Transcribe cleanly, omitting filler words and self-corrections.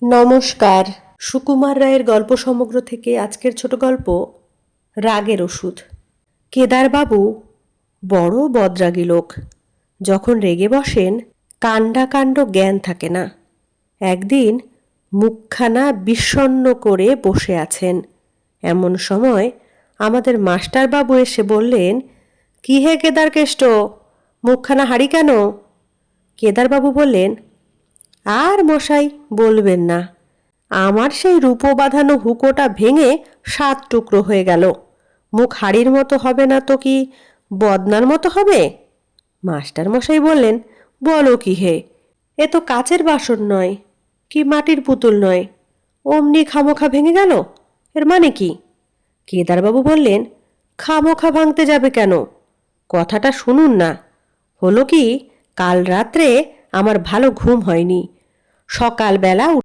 নমস্কার। সুকুমার রায়ের গল্প সমগ্র থেকে আজকের ছোট গল্প রাগের ওষুধ। কেদারবাবু বড় বদরাগী লোক। যখন রেগে বসেন কাণ্ডাকাণ্ড জ্ঞান থাকে না। একদিন মুখখানা বিষণ্ণ করে বসে আছেন। এমন সময় আমাদের মাস্টারবাবু এসে বললেন, কি হে কেদারকেষ্ট, মুখখানা হারি কেন? কেদারবাবু বললেন, আর মশাই বলবেন না, আমার সেই রূপো বাঁধানো হুকোটা ভেঙে 7 টুকরো হয়ে গেল। মুখ হাড়ির মতো হবে না তো কি বদনার মতো হবে? মাস্টার মশাই বললেন, বলো কি হে, এ তো কাচের বাসন নয়, কি মাটির পুতুল নয়, অমনি খামোখা ভেঙে গেল, এর মানে কি? কেদারবাবু বললেন, খামোখা ভাঙতে যাবে কেন? কথাটা শুনুন না। হলো কি, কাল রাত্রে আমার ভালো ঘুম হয়নি। সকালবেলা